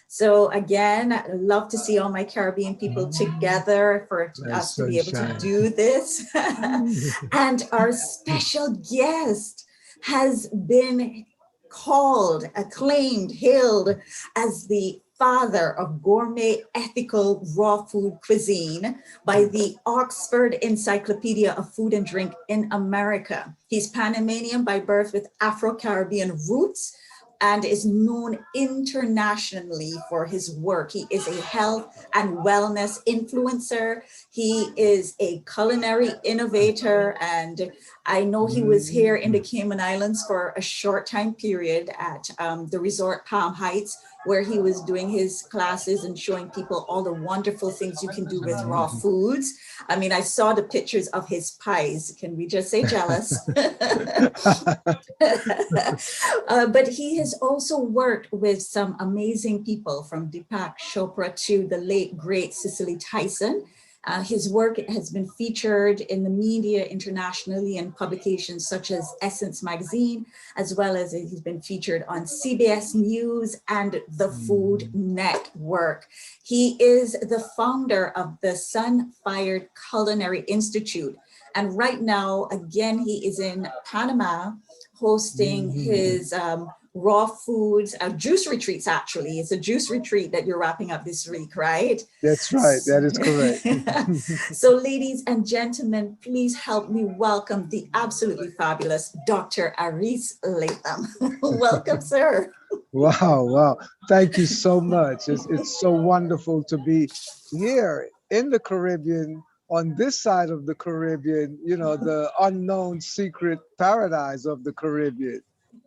So again, I love to see all my Caribbean people together for us Nice to be able to sunshine. do this. And our special guest has been called, acclaimed, hailed as the father of gourmet ethical raw food cuisine by the Oxford Encyclopedia of Food and Drink in America. He's Panamanian by birth with Afro-Caribbean roots and is known internationally for his work. He is a health and wellness influencer. He is a culinary innovator, and I know he was here in the Cayman Islands for a short time period at the resort Palm Heights, where he was doing his classes and showing people all the wonderful things you can do with raw foods. I mean, I saw the pictures of his pies. Can we just say jealous? But he has also worked with some amazing people, from Deepak Chopra to the late, great Cicely Tyson. His work has been featured in the media internationally in publications such as Essence Magazine, as well as he's been featured on CBS News and the Food Network. He is the founder of the Sunfired Culinary Institute. And right now, again, he is in Panama hosting his raw foods, juice retreats, actually. It's a juice retreat that you're wrapping up this week, right? That's right. That is correct. So ladies and gentlemen, please help me welcome the absolutely fabulous Dr. Aris Latham. Welcome, sir. Wow, wow. Thank you so much. It's so wonderful to be here in the Caribbean, on this side of the Caribbean, the unknown secret paradise of the Caribbean,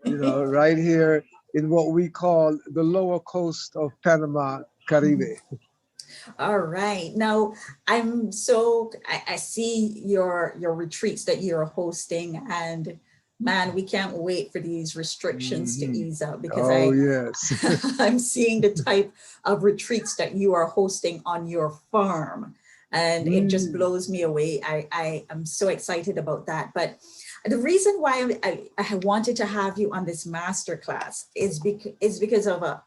right here in what we call the lower coast of Panama, Caribe. All right. Now, I see your retreats that you're hosting, and man, we can't wait for these restrictions to ease up, because Oh, yes. I'm seeing the type of retreats that you are hosting on your farm, and it just blows me away. I am so excited about that. But the reason why I wanted to have you on this masterclass is because of a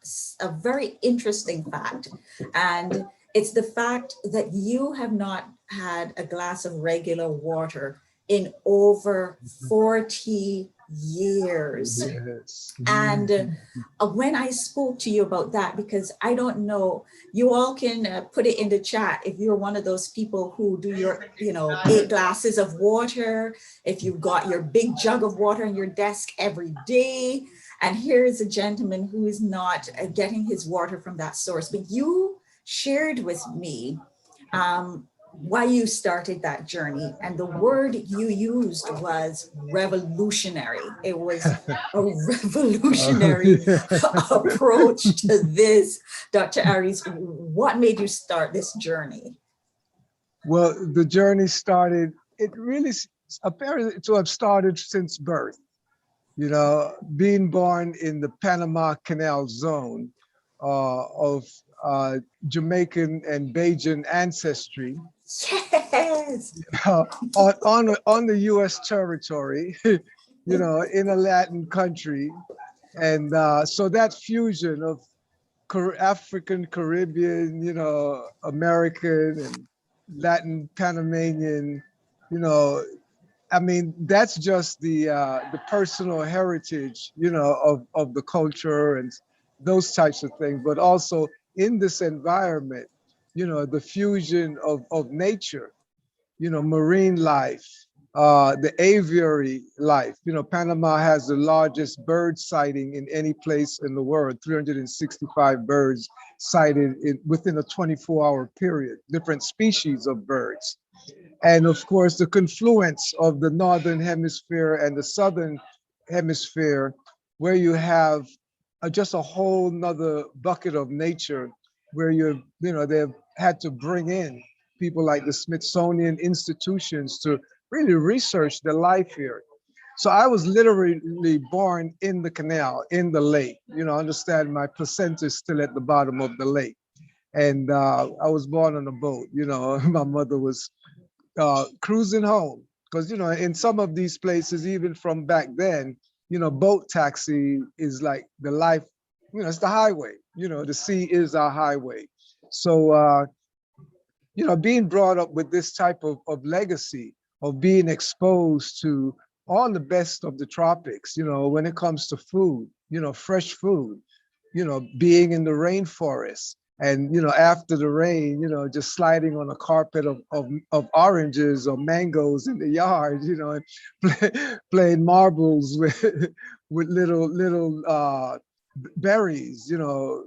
very interesting fact. And it's the fact that you have not had a glass of regular water in over 40 years. Yes. And when I spoke to you about that, because I don't know, you all can put it in the chat if you're one of those people who do your, 8 glasses of water, if you've got your big jug of water on your desk every day. And here is a gentleman who is not getting his water from that source. But you shared with me why you started that journey, and the word you used was revolutionary. It was a revolutionary approach to this. Dr. Aris, what made you start this journey? Well, the journey started, it really appears to have started since birth. Being born in the Panama Canal zone of Jamaican and Beijing ancestry. Yes. On the U.S. territory, in a Latin country. And so that fusion of African, Caribbean, American and Latin, Panamanian, I mean, that's just the personal heritage, of the culture and those types of things. But also in this environment, the fusion of nature, marine life, the aviary life. Panama has the largest bird sighting in any place in the world, 365 birds sighted within a 24-hour period, different species of birds. And of course, the confluence of the Northern Hemisphere and the Southern Hemisphere, where you have just a whole nother bucket of nature, where they've had to bring in people like the Smithsonian institutions to really research the life here. So I was literally born in the canal, in the lake. Understand, my placenta is still at the bottom of the lake. And I was born on a boat. My mother was cruising home, because in some of these places, even from back then, boat taxi is like the life, it's the highway. You know, the sea is our highway. So, you know, being brought up with this type of legacy of being exposed to all the best of the tropics, you know, when it comes to food, you know, fresh food, you know, being in the rainforest and, you know, after the rain, you know, just sliding on a carpet of oranges or mangoes in the yard, you know, and playing marbles with little berries, you know,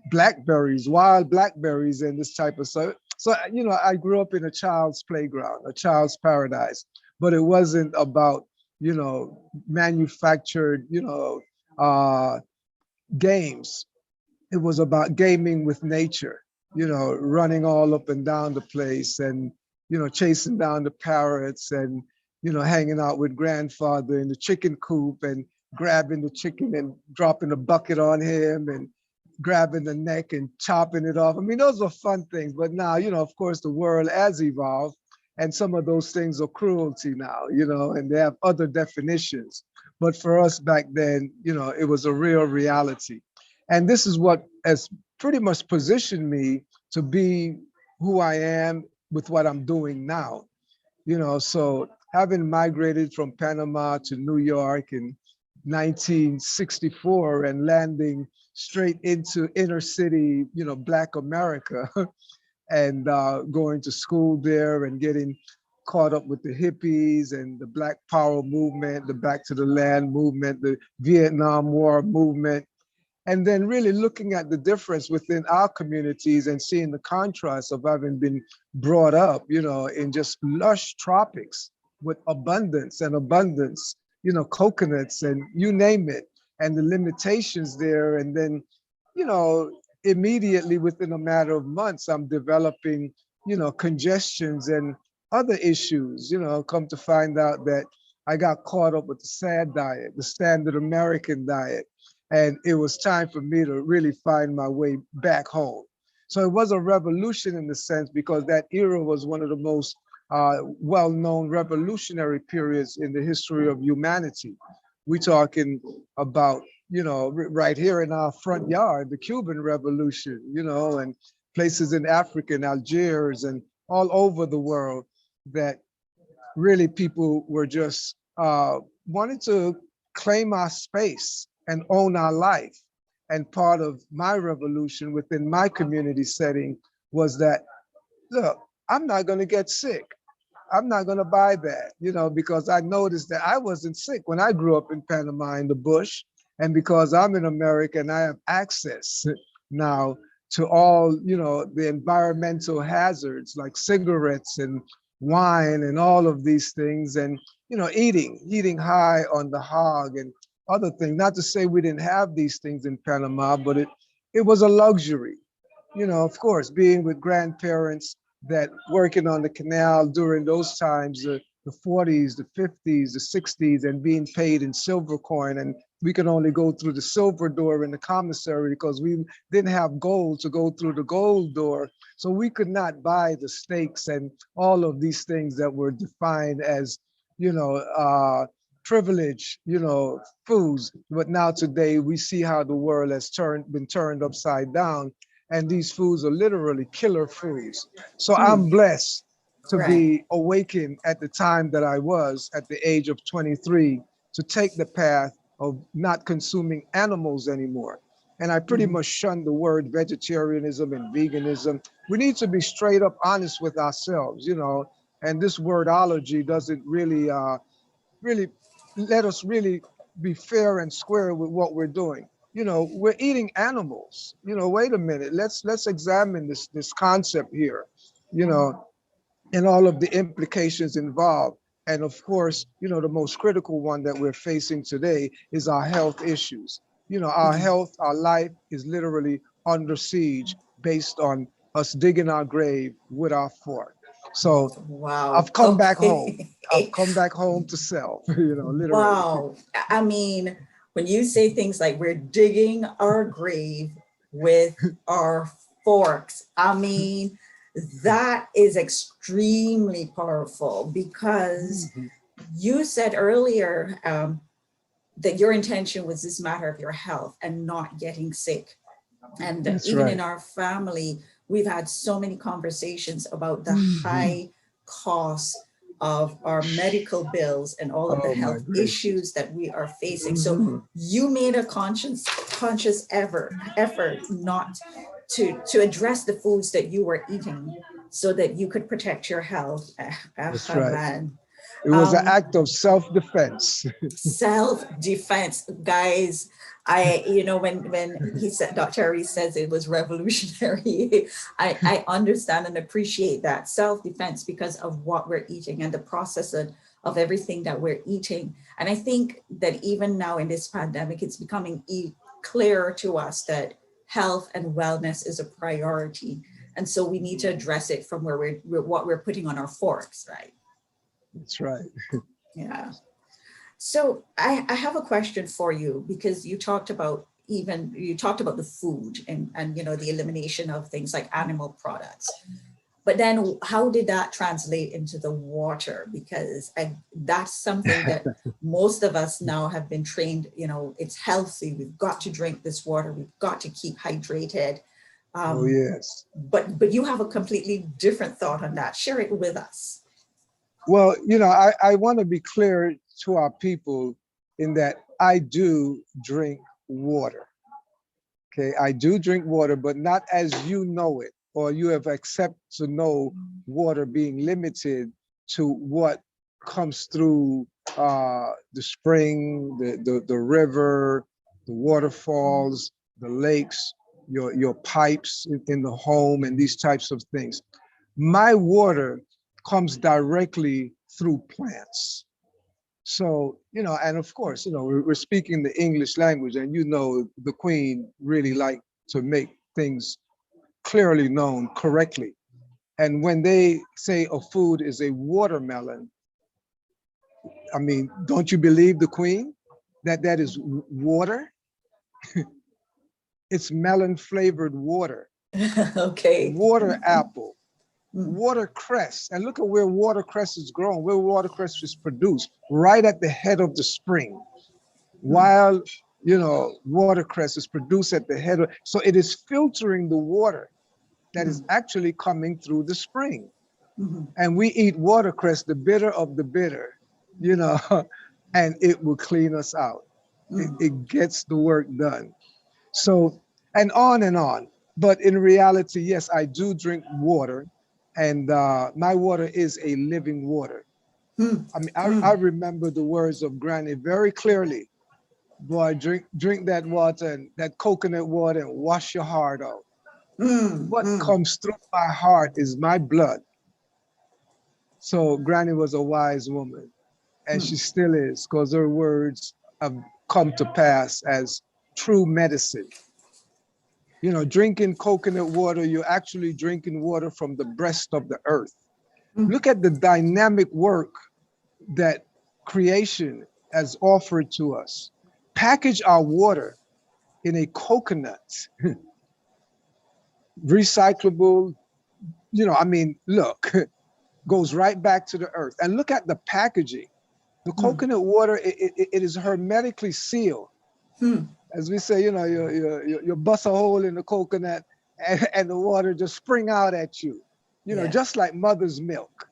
blackberries, wild blackberries, and this type of stuff. So, you know, I grew up in a child's playground, a child's paradise, but it wasn't about, you know, manufactured, you know, games. It was about gaming with nature, you know, running all up and down the place and, you know, chasing down the parrots and, you know, hanging out with grandfather in the chicken coop and grabbing the chicken and dropping a bucket on him and grabbing the neck and chopping it off. I mean, those were fun things. But now, you know, of course, the world has evolved and some of those things are cruelty now, you know, and they have other definitions. But for us back then, you know, it was a real reality. And this is what has pretty much positioned me to be who I am with what I'm doing now. You know, so having migrated from Panama to New York in 1964 and landing straight into inner city, you know, Black America and going to school there and getting caught up with the hippies and the Black Power movement, the Back to the Land movement, the Vietnam War movement, and then really looking at the difference within our communities and seeing the contrast of having been brought up, you know, in just lush tropics with abundance, you know, coconuts and you name it, and the limitations there. And then, you know, immediately within a matter of months, I'm developing, you know, congestions and other issues, you know, come to find out that I got caught up with the SAD diet, the standard American diet. And it was time for me to really find my way back home. So it was a revolution in the sense because that era was one of the most well-known revolutionary periods in the history of humanity. We're talking about, you know, right here in our front yard, the Cuban Revolution, you know, and places in Africa and Algiers and all over the world that really people were just wanted to claim our space and own our life. And part of my revolution within my community setting was that, look, I'm not going to get sick. I'm not going to buy that, you know, because I noticed that I wasn't sick when I grew up in Panama in the bush. And because I'm in America and I have access now to all, you know, the environmental hazards like cigarettes and wine and all of these things and, you know, eating high on the hog and other things. Not to say we didn't have these things in Panama, but it was a luxury. You know, of course, being with grandparents that working on the canal during those times, the 40s, the 50s, the 60s, and being paid in silver coin. And we could only go through the silver door in the commissary because we didn't have gold to go through the gold door. So we could not buy the steaks and all of these things that were defined as, you know, privilege, you know, foods. But now today we see how the world has been turned upside down. And these foods are literally killer foods. So I'm blessed to be awakened at the time that I was at the age of 23 to take the path of not consuming animals anymore. And I pretty much shunned the word vegetarianism and veganism. We need to be straight up honest with ourselves, you know, and this wordology doesn't really let us really be fair and square with what we're doing. You know, we're eating animals. You know, wait a minute. Let's examine this concept here. You know, and all of the implications involved. And of course, you know, the most critical one that we're facing today is our health issues. You know, our health, our life is literally under siege based on us digging our grave with our fork. So I've come back home. I've come back home to self, you know, literally. Wow. I mean, when you say things like we're digging our grave with our forks, I mean, that is extremely powerful because you said earlier that your intention was this matter of your health and not getting sick. And That's even in right. our family, we've had so many conversations about the Mhm. high cost of our medical bills and all of the Oh my health gracious. issues that we are facing. So Mhm. you made a conscious effort not to address the foods that you were eating so that you could protect your health. That's Ah, right. man. It was an act of self-defense. Self-defense, guys. When he said, Dr. Aris says it was revolutionary, I understand and appreciate that self-defense because of what we're eating and the process of everything that we're eating. And I think that even now in this pandemic, it's becoming clearer to us that health and wellness is a priority. And so we need to address it from where what we're putting on our forks, right? That's right. Yeah. So I have a question for you because you talked about the food and the elimination of things like animal products. But then how did that translate into the water? Because that's something that most of us now have been trained, it's healthy. We've got to drink this water. We've got to keep hydrated. Oh Um, yes. but you have a completely different thought on that. Share it with us. Well, I want to be clear to our people in that I do drink water. Okay, I do drink water, but not as you know it, or you have accepted to know water being limited to what comes through the spring, the river, the waterfalls, the lakes, your pipes in the home, and these types of things. My water comes directly through plants. So, and of course, we're speaking the English language, and the Queen really liked to make things clearly known correctly. And when they say a food is a watermelon, I mean, don't you believe the Queen that that is water? It's melon flavored water, Okay. water apple, Mm, watercress. And look at where watercress is grown, where watercress is produced, right at the head of the spring. mm, While watercress is produced at the head of, so it is filtering the water that is mm, actually coming through the spring. mhm, And we eat watercress, the bitter of the bitter, you know, and it will clean us out. It, mm. it gets the work done. So, and on and on. But in reality, yes, I do drink water, and my water is a living water. Mm, I mean, I mm, remember the words of Granny very clearly. Boy, drink that water and that coconut water and wash your heart out. mm, What mm, comes through my heart is my blood. So Granny was a wise woman, and she mm. still is, because her words have come to pass as true medicine. Drinking coconut water, you're actually drinking water from the breast of the earth. Mm. Look at the dynamic work that creation has offered to us. Package our water in a coconut, recyclable, I mean, look, goes right back to the earth. And look at the packaging. The Mm, coconut water, it is hermetically sealed. mm. As we say, you bust a hole in the coconut and the water just spring out at you, Yeah. just like mother's milk.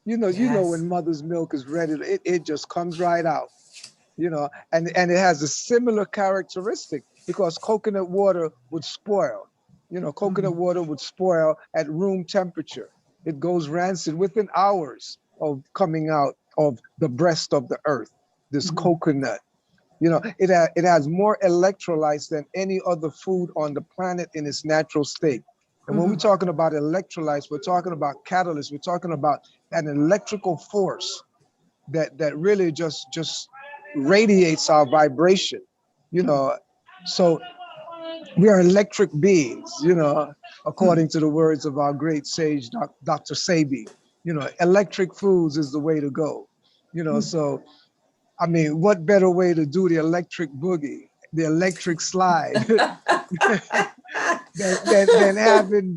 Yes. When mother's milk is ready, it just comes right out, and it has a similar characteristic because coconut water would spoil. Coconut Mhm, water would spoil at room temperature. It goes rancid within hours of coming out of the breast of the earth, this mhm, coconut. It has more electrolytes than any other food on the planet in its natural state. And when we're mhm, talking about electrolytes, we're talking about catalysts, we're talking about an electrical force that really just radiates our vibration, you mm, know. So we are electric beings, mm. according to the words of our great sage, Dr. Sebi. Electric foods is the way to go. Mm. So I mean, what better way to do the electric boogie, the electric slide, than having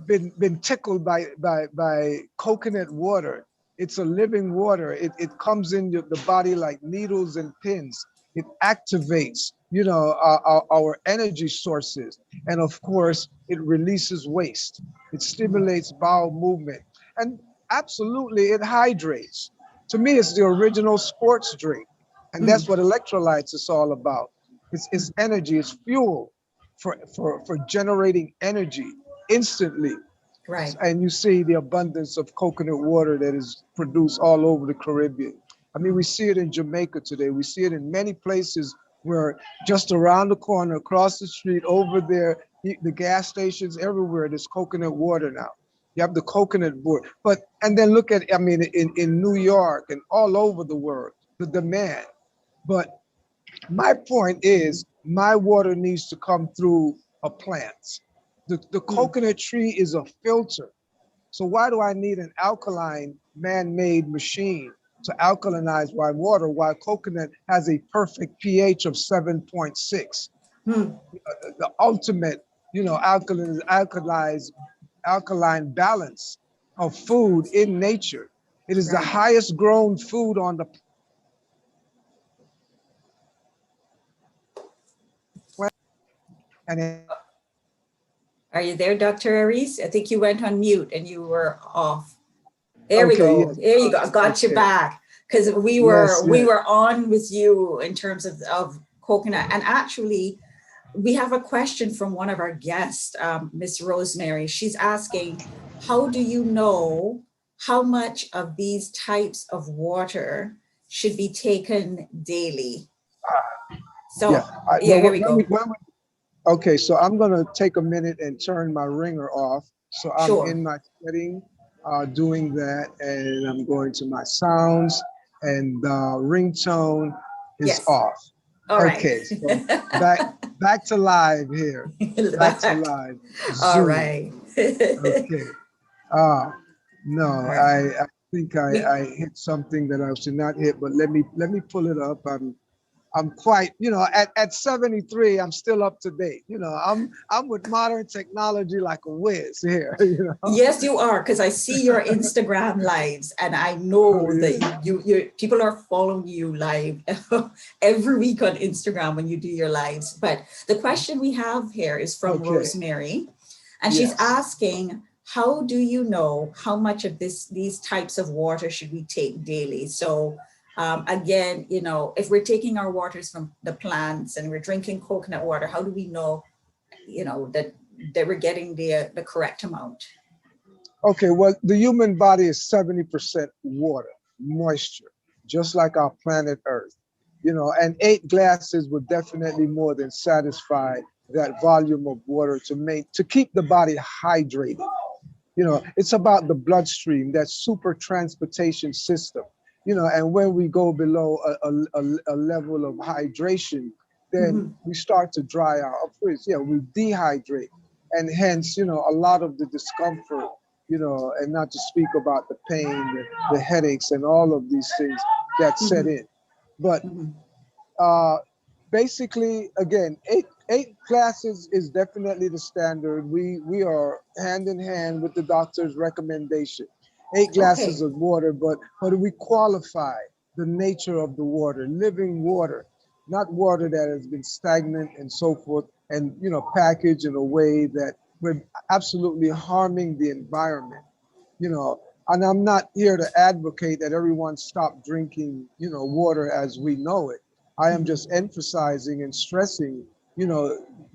been tickled by coconut water. It's a living water. It comes in the body like needles and pins. It activates, our energy sources. And of course, it releases waste. It stimulates bowel movement. And absolutely, it hydrates. To me, it's the original sports drink. And that's what electrolytes is all about. It's energy, it's fuel for generating energy instantly. Right. And you see the abundance of coconut water that is produced all over the Caribbean. I mean, we see it in Jamaica today. We see it in many places where just around the corner, across the street, over there, the gas stations, everywhere, there's coconut water now. You have the coconut board. And then look at, I mean, in New York and all over the world, the demand. But my point is, my water needs to come through a plant. The coconut tree is a filter. So why do I need an alkaline man-made machine to alkalinize my water while coconut has a perfect pH of 7.6? The ultimate, alkaline balance of food in nature. It is the Right. highest grown food on the planet. And Are you there, Dr. Aris? I think you went on mute and you were off. There we okay, go. yes, There you go. I got you okay, back. Because we yes, were on with you in terms of coconut. And actually, we have a question from one of our guests, Miss Rosemary. She's asking, how do you know how much of these types of water should be taken daily? So yeah. yeah, here we go. Okay, so I'm gonna take a minute and turn my ringer off. So I'm Sure. in my setting, doing that, and I'm going to my sounds, and ringtone is Yes. off. All right. Okay, so back to live here. Back to live. All Zoom. right. Okay. Ah, no, All right. I think I hit something that I should not hit, but let me pull it up. I'm quite, at 73, I'm still up to date. I'm with modern technology like a whiz here, Yes, you are, because I see your Instagram lives, and I Oh, know yeah. that you people are following you live every week on Instagram when you do your lives. But the question we have here is from Okay. Rosemary, and she's Yes. asking, how do you know how much of these types of water should we take daily? So again, if we're taking our waters from the plants and we're drinking coconut water, how do we know, that we're getting the correct amount? Okay, well, the human body is 70% water, moisture, just like our planet Earth. And 8 glasses would definitely more than satisfy that volume of water to keep the body hydrated. It's about the bloodstream, that super transportation system. And when we go below a level of hydration, then Mhm. we start to dry out. Of course, yeah, we dehydrate. And hence, a lot of the discomfort, and not to speak about the pain, the headaches, and all of these things that set Mhm. in. But Mhm. uh, basically, again, eight glasses is definitely the standard. We are hand in hand with the doctor's recommendation. 8 glasses Okay. of water, but we qualify the nature of the water, living water, not water that has been stagnant and so forth, and packaged in a way that we're absolutely harming the environment. you know, and I'm not here to advocate that everyone stop drinking, water as we know it. I am Mhm. just emphasizing and stressing,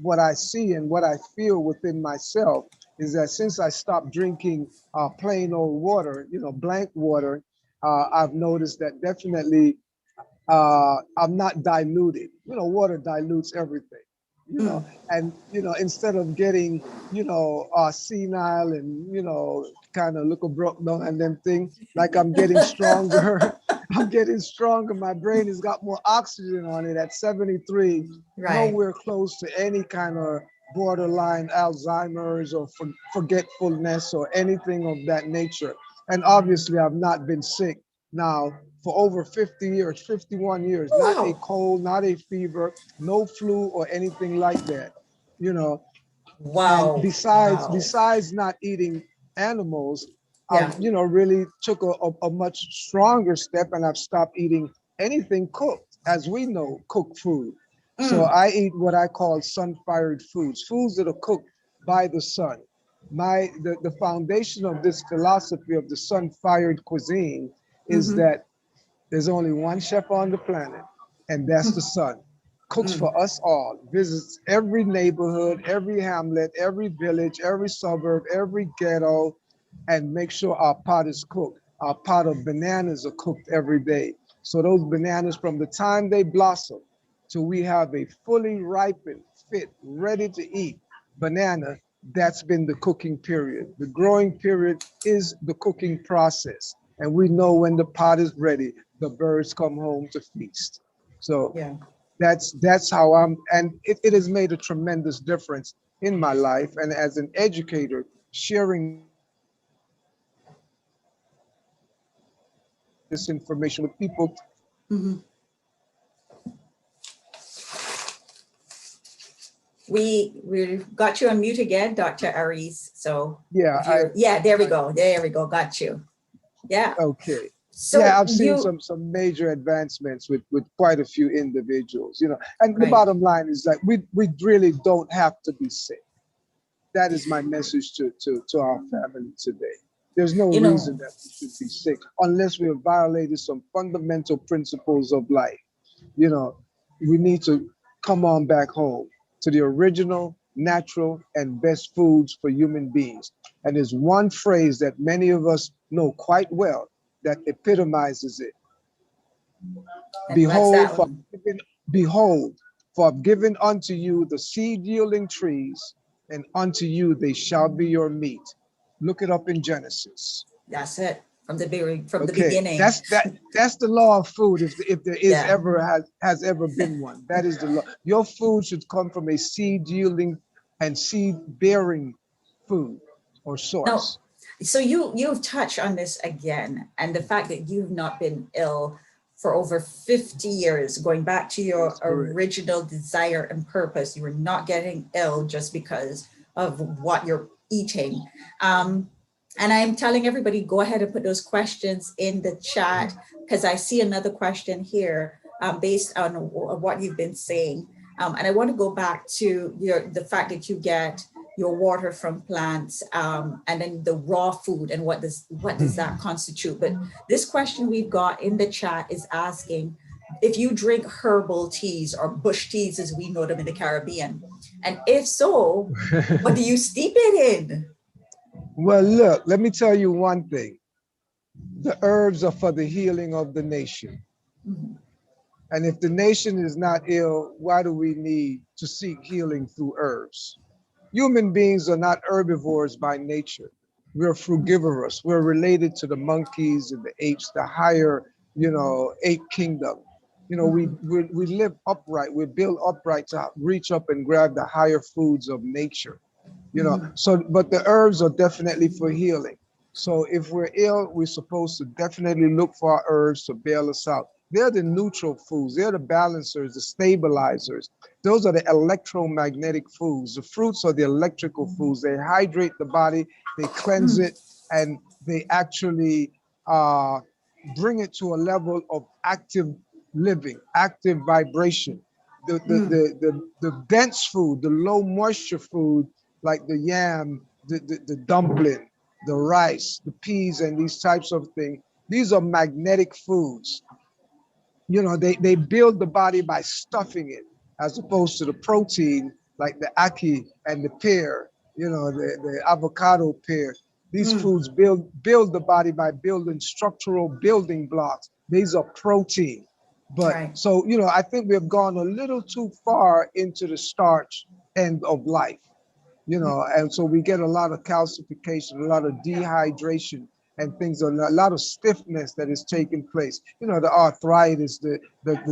what I see and what I feel within myself is that since I stopped drinking plain old water, blank water, I've noticed that definitely I'm not diluted. Water dilutes everything. Mm. And instead of getting senile and kind of look a broke down and them thing, like I'm getting stronger. I'm getting stronger. My brain has got more oxygen on it at 73. Right. Nowhere close to any kind of borderline Alzheimer's or forgetfulness or anything of that nature. And obviously, I've not been sick now for over 50 years, 51 years, not a Wow. cold, not a fever, no flu or anything like that, you know. And Wow. Wow. besides not eating animals, Yeah. I've, really took a much stronger step and I've stopped eating anything cooked. as we know, cook food. So I eat what I call sun-fired foods, foods that are cooked by the sun. The foundation of this philosophy of the sun-fired cuisine is Mm-hmm. that there's only one chef on the planet, and that's the sun. Cooks for us all, visits every neighborhood, every hamlet, every village, every suburb, every ghetto, and make sure our pot is cooked. Our pot of bananas are cooked every day. So those bananas, from the time they blossom till we have a fully ripened, fit, ready to eat banana, that's been the cooking period. The growing period is the cooking process. And we know when the pot is ready, the birds come home to feast. So Yeah. that's how and it has made a tremendous difference in my life. And as an educator, sharing this information with people, Mm-hmm. We got you on mute again, Dr. Aris. So yeah, if you're, yeah, there we go. There we go. Got you. Yeah. okay. Yeah, So I've seen you, some major advancements with quite a few individuals, you know. And the right. bottom line is that we really don't have to be sick. That is my message to our family today. There's no You reason know, that we should be sick unless we have violated some fundamental principles of life. You know, we need to come on back home to the original, natural, and best foods for human beings. And there's one phrase that many of us know quite well that epitomizes it. and what's Behold, that for one? I've given, behold, for I've given unto you the seed yielding trees, and unto you they shall be your meat. Look it up in Genesis. That's it. From the Okay, beginning. that's the law of food. If there is Yeah. ever has ever been one, that is the law. Your food should come from a seed yielding and seed bearing food or No. source. So you've touched on this again, and the fact that you've not been ill for over 50 years, going back to your That's correct. original desire and purpose. You were not getting ill just because of what you're eating. And I'm telling everybody, go ahead and put those questions in the chat, because I see another question here based on what you've been saying. And I want to go back to the fact that you get your water from plants, and then the raw food, and what does that constitute? But this question we've got in the chat is asking if you drink herbal teas or bush teas as we know them in the Caribbean, and if so, what do you steep it in? Well, look, let me tell you one thing. The herbs are for the healing of the nation. Mhm. And if the nation is not ill, why do we need to seek healing through herbs? Human beings are not herbivores by nature. We're frugivorous. We're related to the monkeys and the apes, the higher, ape kingdom. We live upright. We're built upright to reach up and grab the higher foods of nature. Mhm. So, but the herbs are definitely for healing. So if we're ill, we're supposed to definitely look for our herbs to bail us out. They're the neutral foods. They're the balancers, the stabilizers. Those are the electromagnetic foods. The fruits are the electrical foods. They hydrate the body, they cleanse Mm. it, and they actually bring it to a level of active living, active vibration. Mm. The dense food, the low moisture food, like the yam, the dumpling, the rice, the peas, and these types of things. These are magnetic foods. They build the body by stuffing it, as opposed to the protein, like the ackee and the pear, the avocado pear. These Mm. foods build the body by building structural building blocks. These are protein. But Right. so, I think we have gone a little too far into the starch end of life, and so we get a lot of calcification, a lot of dehydration, and things, a lot of stiffness that is taking place. The arthritis, the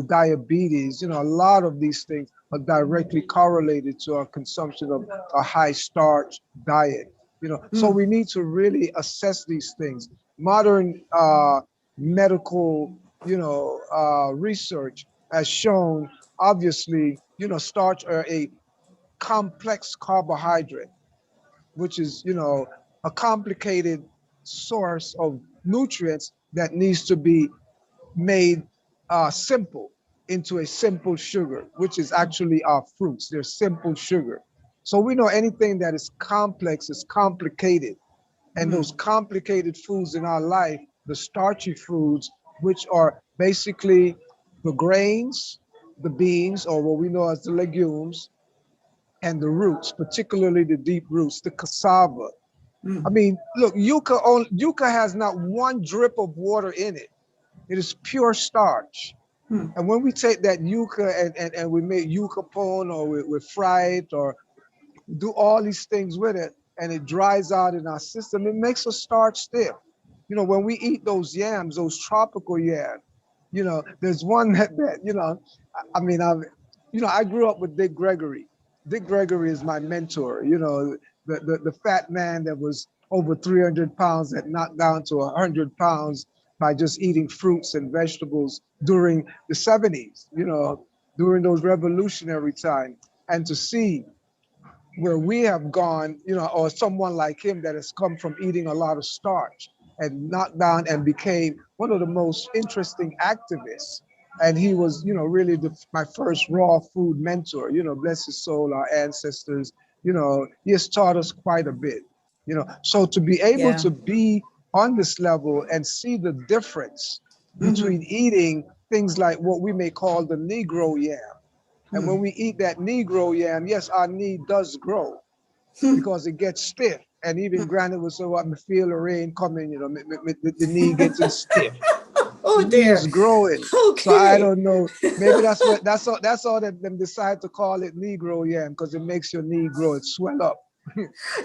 diabetes, a lot of these things are directly correlated to our consumption of a high starch diet. So Mm. we need to really assess these things. Modern medical, research has shown, obviously, starch are a complex carbohydrate, which is, a complicated source of nutrients that needs to be made simple. into a simple sugar, which is actually our fruits. They're simple sugar. So we know anything that is complex is complicated. And those complicated foods in our life, the starchy foods, which are basically the grains, the beans, or what we know as the legumes, and the roots, particularly the deep roots, the cassava. I mean, look, yucca has not one drip of water in it. It is pure starch. And when we take that yucca and we make yucca pone, or we fry it, or do all these things with it, and it dries out in our system, it makes us starch stiff. You know, when we eat those yams, those tropical yams, you know, there's one that you know, I mean, I grew up with Dick Gregory. Dick Gregory is my mentor. You know, the fat man that was over 300 pounds that knocked down to 100 pounds by just eating fruits and vegetables during the 70s, you know, during those revolutionary times. And to see where we have gone, you know, or someone like him that has come from eating a lot of starch and knocked down and became one of the most interesting activists. And he was, you know, really my first raw food mentor, you know, bless his soul, our ancestors, you know, he has taught us quite a bit, you know. So to be able to be on this level and see the difference between eating things like what we may call the Negro Yam. And when we eat that Negro Yam, yes, our knee does grow because it gets stiff. And even granted was so I feel the rain coming, you know, the knee getting stiff. Oh the knee dear. is growing. Okay. So I don't know. Maybe that's all that them decide to call it Negro Yam, because it makes your knee grow, it swell up.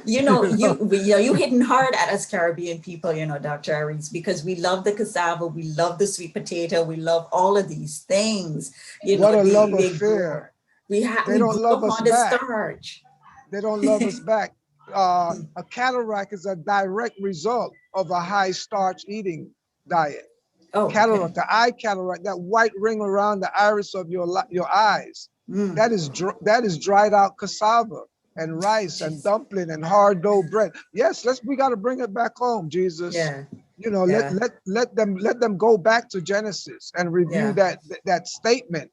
You know, you hitting hard at us Caribbean people, you know, Dr. Aris, because we love the cassava, we love the sweet potato, we love all of these things. You know, What a love affair. We They don't grew love up us on the back. starch. They don't love us back. A cataract is a direct result of a high starch eating diet. Oh, Cataract, okay. the eye cataract, that white ring around the iris of your eyes, that is dried out cassava and rice and dumpling and hard dough bread. Yes, we got to bring it back home, Jesus. Yeah. You know, Yeah. let them go back to Genesis and review Yeah. that statement.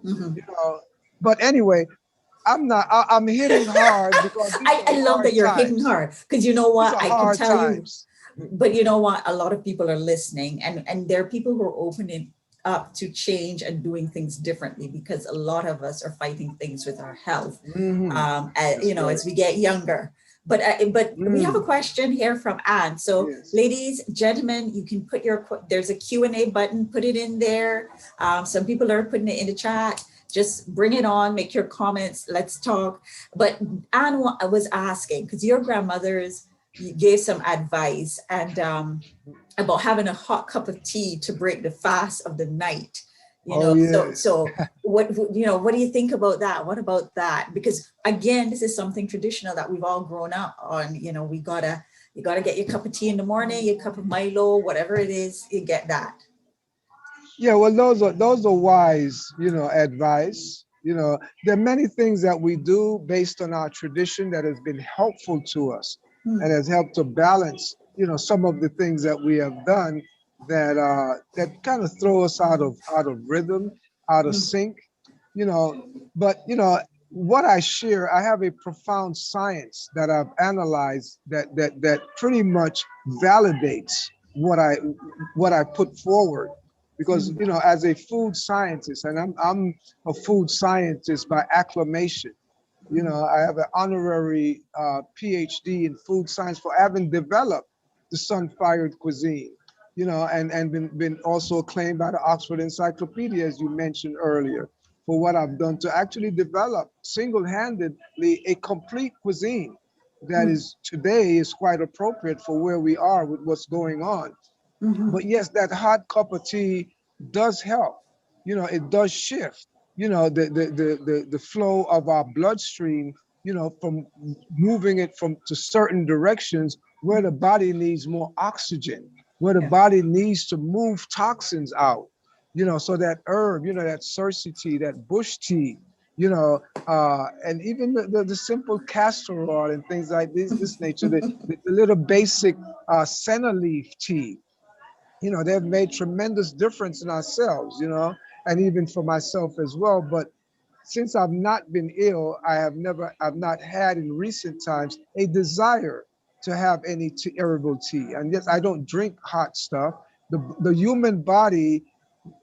You know, but anyway, I'm hitting hard because these I are love that hard you're hitting times. hard, because you know These what, are I can hard tell you, times. but you know what, a lot of people are listening, and there are people who are opening up to change and doing things differently, because a lot of us are fighting things with our health, you know, right. as we get younger. But we have a question here from Anne. So Yes. ladies, gentlemen, you can put there's a Q&A button, put it in there. Some people are putting it in the chat. Just bring it on, make your comments, let's talk. But Anne was asking, because your grandmothers gave some advice and about having a hot cup of tea to break the fast of the night. You know, Yes. so what, you know, what do you think about that? What about that? Because again, this is something traditional that we've all grown up on. You know, you gotta get your cup of tea in the morning, your cup of Milo, whatever it is, you get that. Yeah, well, those are wise, you know, advice. You know, there are many things that we do based on our tradition that has been helpful to us and has helped to balance, you know, some of the things that we have done that kind of throw us out of rhythm, out of sync, you know. But you know, what I share, I have a profound science that I've analyzed that pretty much validates what I put forward, because you know, as a food scientist, and I'm a food scientist by acclamation. You know, I have an honorary PhD in food science for having developed the Sunfired cuisine. You know, and been also acclaimed by the Oxford Encyclopedia, as you mentioned earlier, for what I've done to actually develop single-handedly a complete cuisine that is today is quite appropriate for where we are with what's going on. But yes, that hot cup of tea does help. You know, it does shift, you know, the flow of our bloodstream, you know, from moving it from to certain directions where the body needs more oxygen, where the body needs to move toxins out, you know, so that herb, you know, that Cersei tea, that bush tea, you know, and even the simple castor oil and things like this nature, the little basic senna leaf tea, you know, they've made tremendous difference in ourselves, you know. and even for myself as well. But since I've not been ill, I've not had in recent times a desire to have any herbal tea. And yes, I don't drink hot stuff. The human body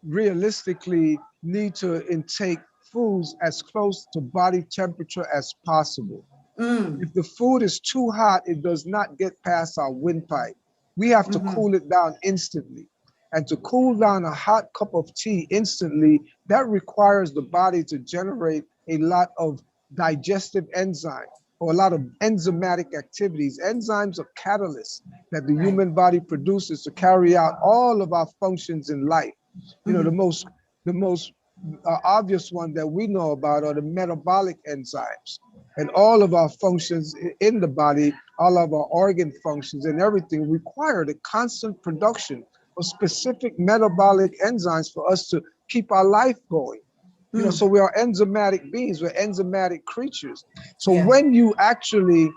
realistically need to intake foods as close to body temperature as possible. Mm, If the food is too hot, it does not get past our windpipe. We have to mhm, cool it down instantly. And to cool down a hot cup of tea instantly, that requires the body to generate a lot of digestive enzyme or a lot of enzymatic activities. Enzymes are catalysts that the right. human body produces to carry out all of our functions in life. You know, Mhm, the most obvious one that we know about are the metabolic enzymes. And all of our functions in the body, all of our organ functions and everything require the constant production of specific metabolic enzymes for us to keep our life going. You know, mm, so we are enzymatic beings, we're enzymatic creatures. So yeah. when you actually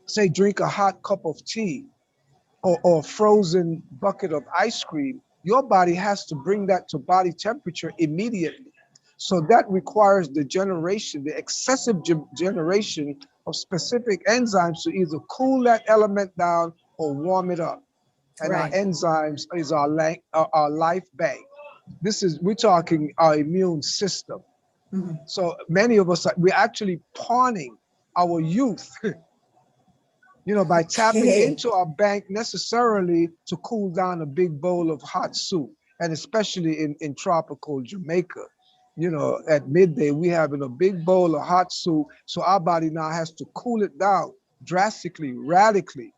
say drink a hot cup of tea, or a frozen bucket of ice cream, your body has to bring that to body temperature immediately. So that requires the generation, the excessive generation of specific enzymes to either cool that element down or warm it up. And our Right. enzymes is our life bank. We're talking our immune system. Mhm. So many of us, we're actually pawning our youth by tapping Okay. into our bank necessarily to cool down a big bowl of hot soup. And especially in tropical Jamaica, at midday, we having a big bowl of hot soup. So our body now has to cool it down drastically, radically.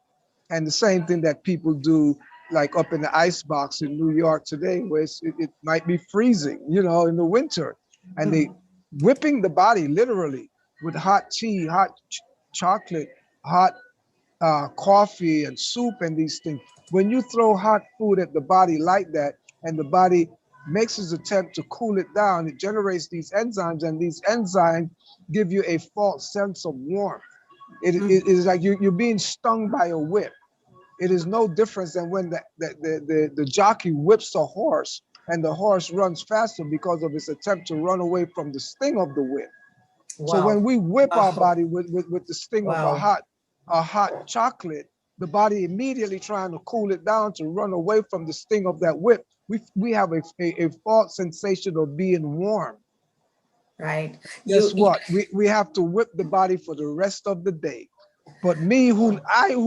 And the same thing that people do like up in the ice box in New York today, where it might be freezing, in the winter. And they Mm, whipping the body literally with hot tea, hot chocolate, hot coffee and soup and these things. When you throw hot food at the body like that, and the body makes its attempt to cool it down, it generates these enzymes, and these enzymes give you a false sense of warmth. It mm. is like you're being stung by a whip. It is no difference than when the jockey whips a horse and the horse runs faster because of its attempt to run away from the sting of the whip. So when Wow. we whip our Wow. body with the sting of Wow. a hot chocolate, the body immediately trying to cool it down to run away from the sting of that whip. We have a false sensation of being warm. Right. Guess what? We have to whip the body for the rest of the day. But me, who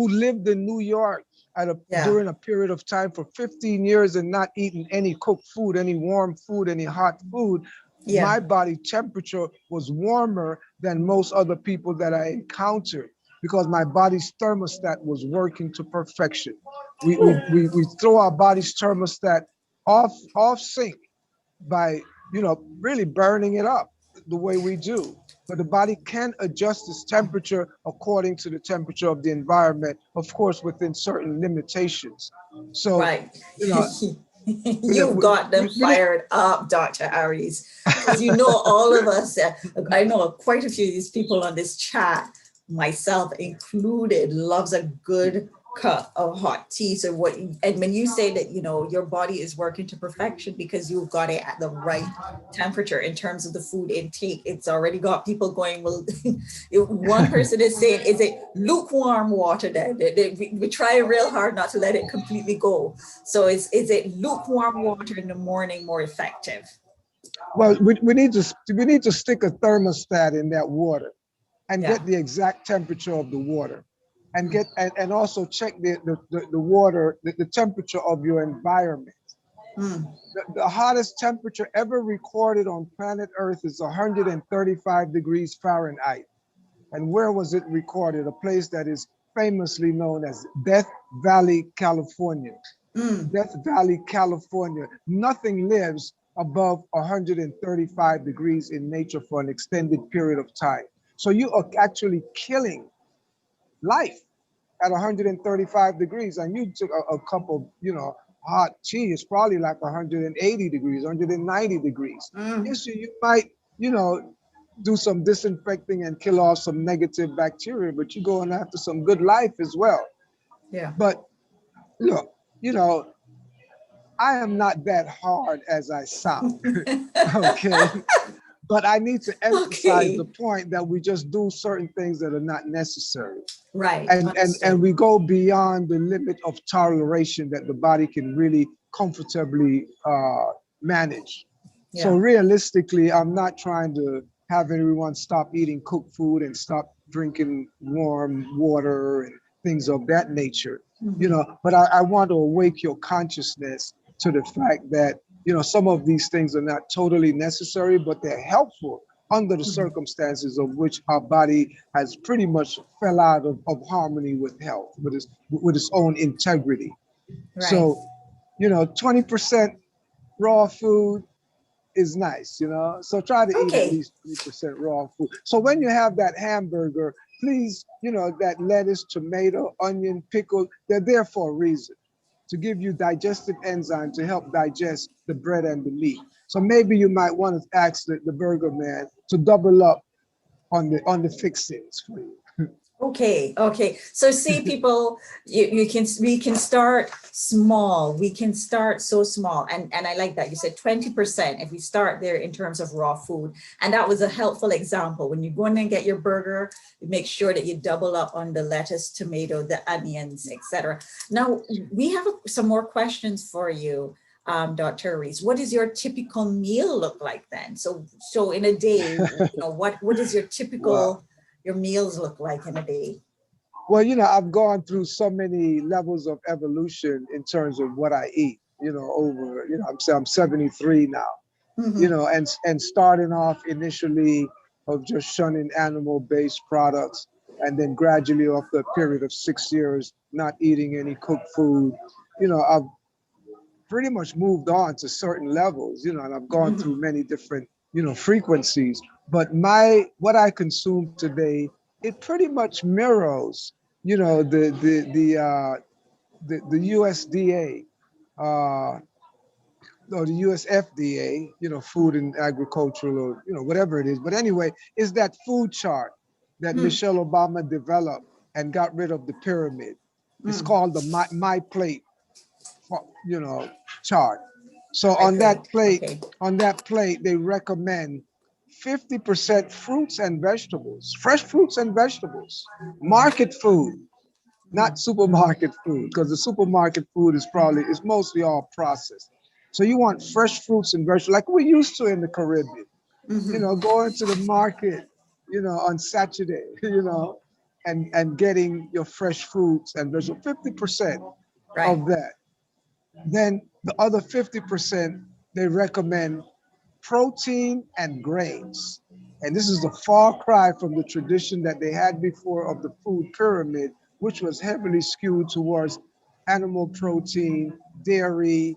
lived in New York Yeah. during a period of time for 15 years and not eating any cooked food, any warm food, any hot food, Yeah. my body temperature was warmer than most other people that I encountered because my body's thermostat was working to perfection. We throw our body's thermostat off sync by really burning it up the way we do. But the body can adjust its temperature according to the temperature of the environment, of course, within certain limitations. So, Right. you know, You got them we didn't. fired up, Dr. Aris, because all of us, I know quite a few of these people on this chat, myself included, loves a good cup of hot tea. So and when you say that, your body is working to perfection because you've got it at the right temperature in terms of the food intake, it's already got people going, well, one person is saying, is it lukewarm water then? We're trying real hard not to let it completely go. So is it lukewarm water in the morning more effective? Well, we need to stick a thermostat in that water and Yeah. get the exact temperature of the water, and Mm, and also check the water, the temperature of your environment. mm, The hottest temperature ever recorded on planet Earth is 135 degrees Fahrenheit. And where was it recorded? A place that is famously known as Death Valley, California. mm. Death Valley, California. Nothing lives above 135 degrees in nature for an extended period of time. So you are actually killing life at 135 degrees. And you took a cup of, hot tea, it's probably like 180 degrees, 190 degrees. Mm. Yes, you might, do some disinfecting and kill off some negative bacteria, but you're going after some good life as well. Yeah. But look, you know, I am not that hard as I sound. Okay. But I need to emphasize the Okay. point that we just do certain things that are not necessary. Right. And Understood. we go beyond the limit of toleration that the body can really comfortably manage. So Yeah. realistically, I'm not trying to have everyone stop eating cooked food and stop drinking warm water and things of that nature, Mhm. but I want to awake your consciousness to the fact that, some of these things are not totally necessary, but they're helpful under the Mhm. circumstances of which our body has pretty much fell out of harmony with health, with its own integrity. Right. So, 20% raw food is nice, So try to eat at Okay. least 20% raw food. So when you have that hamburger, please, that lettuce, tomato, onion, pickle, they're there for a reason to give you digestive enzyme to help digest the bread and the meat. So maybe you might want to ask the burger man to double up on the fixings for you. Okay, okay. So see, people, we can start small. We can start so small. And I like that. You said 20% if we start there in terms of raw food. And that was a helpful example. When you go in and get your burger, you make sure that you double up on the lettuce, tomato, the onions, etc. Now, we have some more questions for you. Dr. Reese, what does your typical meal look like then? So in a day, what is your Wow. typical your meals look like in a day? Well, I've gone through so many levels of evolution in terms of what I eat, over, I'm 73 now, Mm-hmm. and starting off initially of just shunning animal-based products, and then gradually after a period of 6 years, not eating any cooked food, I've pretty much moved on to certain levels, and I've gone Mm-hmm. through many different, frequencies. But what I consume today, it pretty much mirrors, the USDA, uh, or the USFDA, Food and Agricultural, or whatever it is. But anyway, is that food chart that Mm, Michelle Obama developed and got rid of the pyramid. It's mm. called the MyPlate, you know, chart. So My plate. Okay. on that plate, they recommend 50% fruits and vegetables, fresh fruits and vegetables, market food, not supermarket food, because the supermarket food is mostly all processed. So you want fresh fruits and vegetables like we used to in the Caribbean, Mm-hmm. going to the market, on Saturday, and getting your fresh fruits and vegetables, 50% Right. of that. Then the other 50%, they recommend protein and grains. And this is a far cry from the tradition that they had before of the food pyramid, which was heavily skewed towards animal protein, dairy,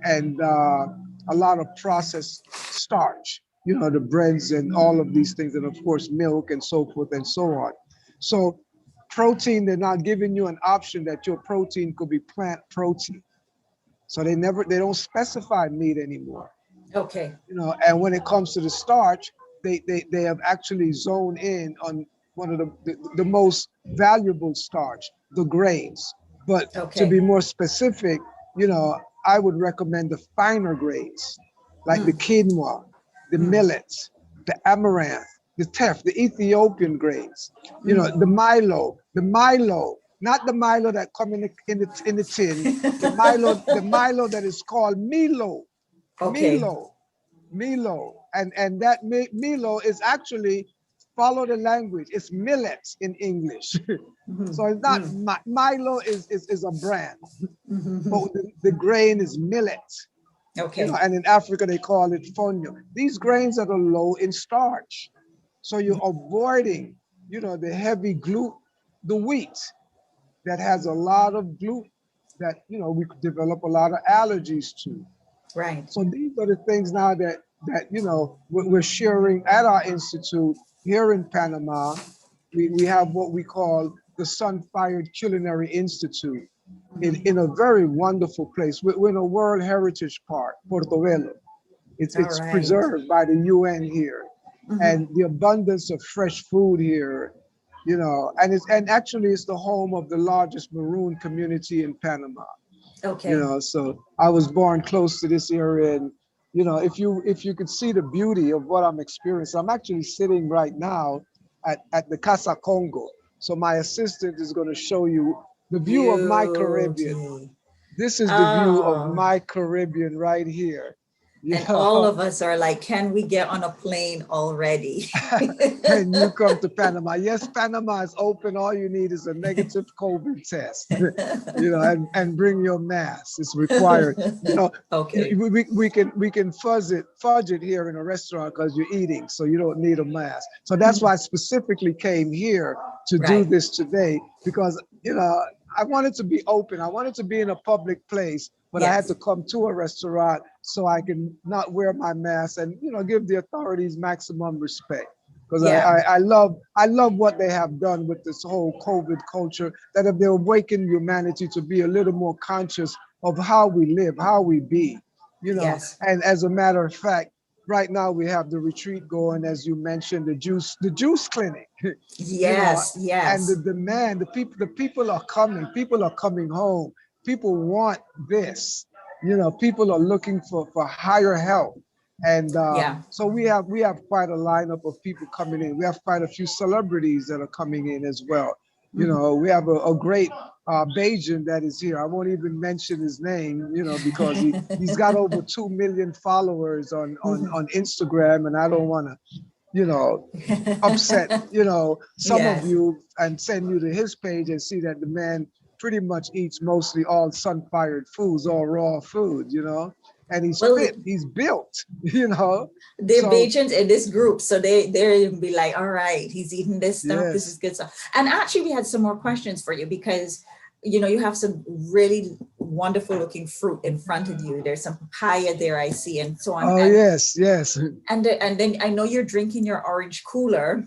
and a lot of processed starch, the breads and all of these things, and of course, milk and so forth and so on. So, protein, they're not giving you an option that your protein could be plant protein. So they don't specify meat anymore. Okay. And when it comes to the starch, they have actually zoned in on one of the most valuable starch, the grains. But to Okay. be more specific, I would recommend the finer grains, like the Mm, quinoa, the mm, millets, the amaranth, the teff, the Ethiopian grains, mm. the Milo, not the Milo that come in the tin, the Milo that is called Milo, Okay. Milo, Milo, and that Milo is actually, follow the language. It's millets in English, Mm-hmm. so it's not Mm, Milo is a brand, mm-hmm. but the grain is millet. Okay. And in Africa they call it fonio. These grains are low in starch, so you're avoiding, the heavy gluten, the wheat that has a lot of gluten that we could develop a lot of allergies to. Right. So these are the things now that we're sharing at our institute here in Panama. We have what we call the Sunfired Culinary Institute in a very wonderful place. We're in a World Heritage Park, Portobello. All It's right. preserved by the UN here, Mm-hmm. and the abundance of fresh food here, and actually it's the home of the largest maroon community in Panama. Okay. So I was born close to this area, and if you could see the beauty of what I'm experiencing, I'm actually sitting right now at the Casa Congo. So my assistant is going to show you the view of my Caribbean. Beauty. This is the view of Oh, my Caribbean right here. You and all know, of us are like, can we get on a plane already? Can you come to Panama? Yes, Panama is open. All you need is a negative COVID test, and bring your mask. It's required. Okay. We can fudge it here in a restaurant because you're eating, so you don't need a mask. So that's why I specifically came here to do Right. this today, because I wanted to be open. I wanted to be in a public place, but I had to Yes. come to a restaurant so I can not wear my mask and give the authorities maximum respect. Because Yeah. I love what they have done with this whole COVID culture, that if they awaken humanity to be a little more conscious of how we live, how we be, Yes. and as a matter of fact, right now we have the retreat going, as you mentioned, the juice clinic, you know, Yes. and the Yes. demand, the people are coming home. People want this, people are looking for higher health. And Yeah. so we have quite a lineup of people coming in. We have quite a few celebrities that are coming in as well. Mhm. We have a great Beijing that is here. I won't even mention his name, because he's got over 2 million followers on Instagram, and I don't want to, upset, some of Yes. you and send you to his page and see that the man pretty much eats mostly all sun-fired foods, all raw food, and he's Well, fit, he's built, you know. they're So Bajans in this group, so they'll be like, all right, he's eating this stuff. This is yes. good stuff. And actually, we had some more questions for you because you have some really wonderful looking fruit in front of you. There's some papaya there, I see, and so on. Oh And yes, yes, and then I know you're drinking your orange cooler.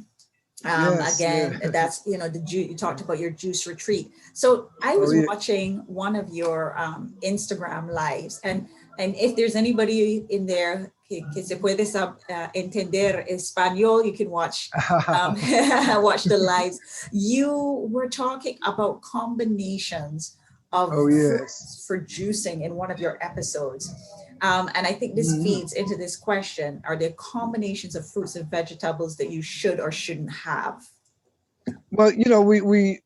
yes, yeah. Again, that's the juice. You talked about your juice retreat. So I Oh was yeah. watching one of your Instagram lives, and if there's anybody in there que se puede entender español, you can watch watch the lives. You were talking about combinations of Oh yes. fruits for juicing in one of your episodes. And I think this Mhm. feeds into this question: are there combinations of fruits and vegetables that you should or shouldn't have? Well,